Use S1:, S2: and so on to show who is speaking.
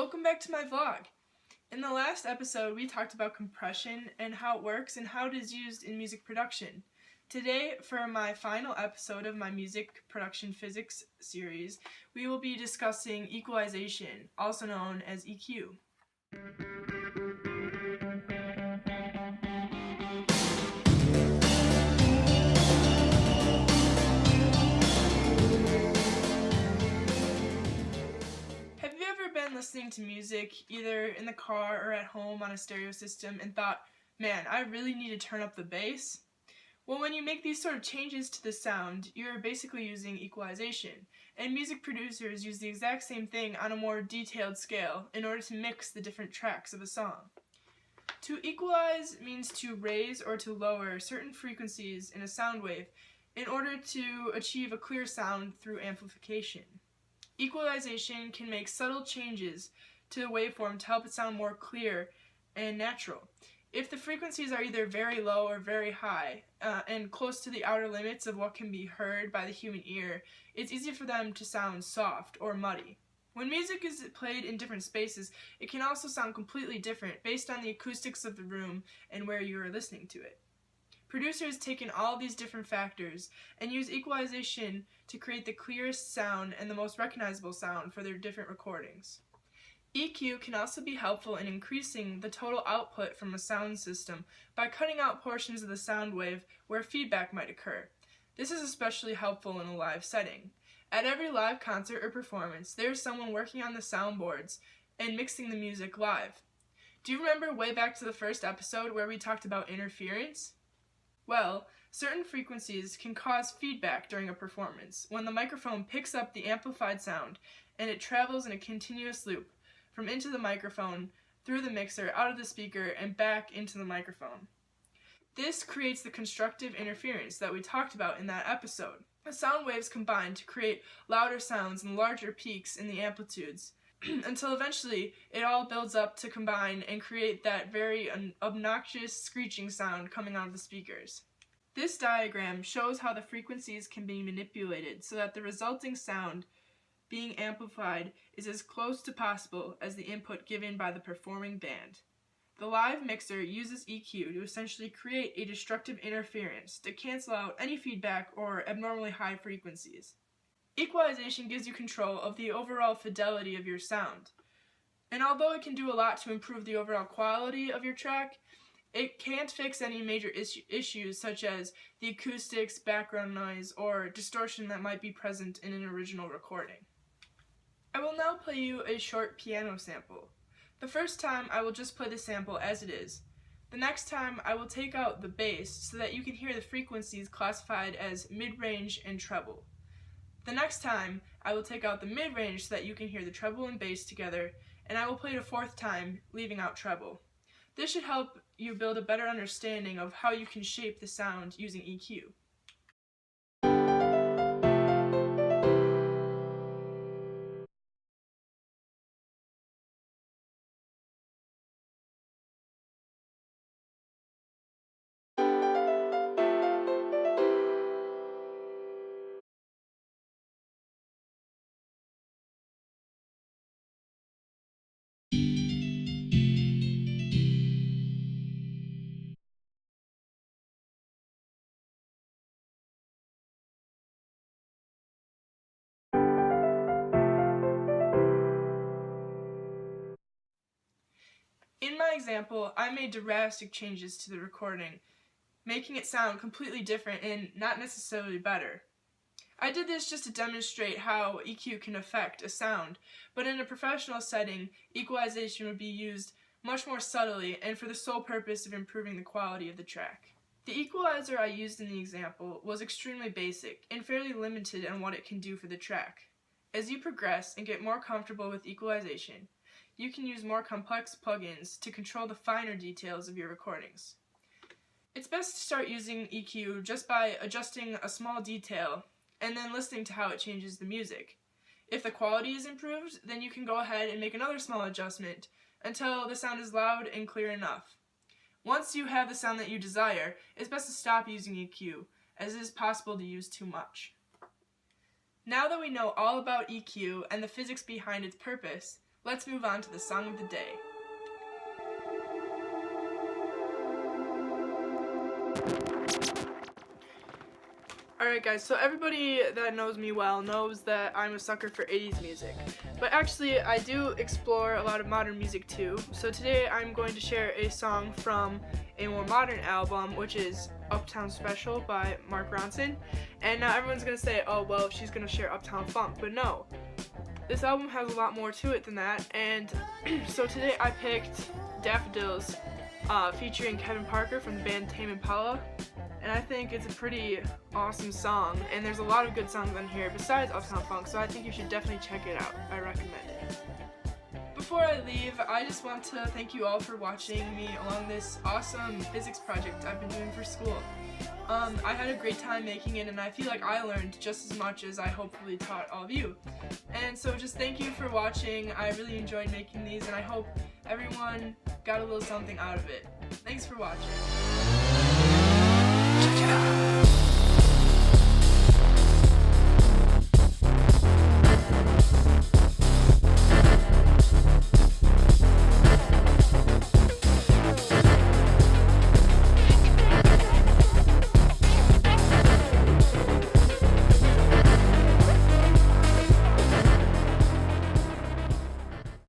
S1: welcome back to my vlog. In the last episode, we talked about compression and how it works and how it is used in music production. Today, for my final episode of my music production physics series, we will be discussing equalization, also known as EQ. Listening to music either in the car or at home on a stereo system and thought, man, I really need to turn up the bass? Well, when you make these sort of changes to the sound, you're basically using equalization, and music producers use the exact same thing on a more detailed scale in order to mix the different tracks of a song. To equalize means to raise or to lower certain frequencies in a sound wave in order to achieve a clear sound through amplification. Equalization can make subtle changes to the waveform to help it sound more clear and natural. If the frequencies are either very low or very high, and close to the outer limits of what can be heard by the human ear, it's easy for them to sound soft or muddy. When music is played in different spaces, it can also sound completely different based on the acoustics of the room and where you are listening to it. Producers take in all these different factors and use equalization to create the clearest sound and the most recognizable sound for their different recordings. EQ can also be helpful in increasing the total output from a sound system by cutting out portions of the sound wave where feedback might occur. This is especially helpful in a live setting. At every live concert or performance, there is someone working on the soundboards and mixing the music live. Do you remember way back to the first episode where we talked about interference? Well, certain frequencies can cause feedback during a performance when the microphone picks up the amplified sound and it travels in a continuous loop from into the microphone, through the mixer, out of the speaker, and back into the microphone. This creates the constructive interference that we talked about in that episode. The sound waves combine to create louder sounds and larger peaks in the amplitudes until eventually it all builds up to combine and create that very obnoxious screeching sound coming out of the speakers. This diagram shows how the frequencies can be manipulated so that the resulting sound being amplified is as close to possible as the input given by the performing band. The live mixer uses EQ to essentially create a destructive interference to cancel out any feedback or abnormally high frequencies. Equalization gives you control of the overall fidelity of your sound. And although it can do a lot to improve the overall quality of your track, it can't fix any major issues such as the acoustics, background noise, or distortion that might be present in an original recording. I will now play you a short piano sample. The first time I will just play the sample as it is. The next time I will take out the bass so that you can hear the frequencies classified as mid-range and treble. The next time, I will take out the mid-range so that you can hear the treble and bass together, and I will play it a fourth time, leaving out treble. This should help you build a better understanding of how you can shape the sound using EQ. In my example, I made drastic changes to the recording, making it sound completely different and not necessarily better. I did this just to demonstrate how EQ can affect a sound, but in a professional setting, equalization would be used much more subtly and for the sole purpose of improving the quality of the track. The equalizer I used in the example was extremely basic and fairly limited on what it can do for the track. As you progress and get more comfortable with equalization, you can use more complex plugins to control the finer details of your recordings. It's best to start using EQ just by adjusting a small detail and then listening to how it changes the music. If the quality is improved, then you can go ahead and make another small adjustment until the sound is loud and clear enough. Once you have the sound that you desire, it's best to stop using EQ, as it is possible to use too much. Now that we know all about EQ and the physics behind its purpose, let's move on to the song of the day. Alright guys, so everybody that knows me well knows that I'm a sucker for 80s music. But actually, I do explore a lot of modern music too. So today I'm going to share a song from a more modern album, which is Uptown Special by Mark Ronson. And now everyone's going to say, oh well, she's going to share Uptown Funk. But no, this album has a lot more to it than that. And so today I picked Daffodils featuring Kevin Parker from the band Tame Impala. And I think it's a pretty awesome song, and there's a lot of good songs on here besides Uptown Funk, so I think you should definitely check it out. I recommend it. Before I leave, I just want to thank you all for watching me along this awesome physics project I've been doing for school. I had a great time making it, and I feel like I learned just as much as I hopefully taught all of you. And so just thank you for watching. I really enjoyed making these, and I hope everyone got a little something out of it. Thanks for watching.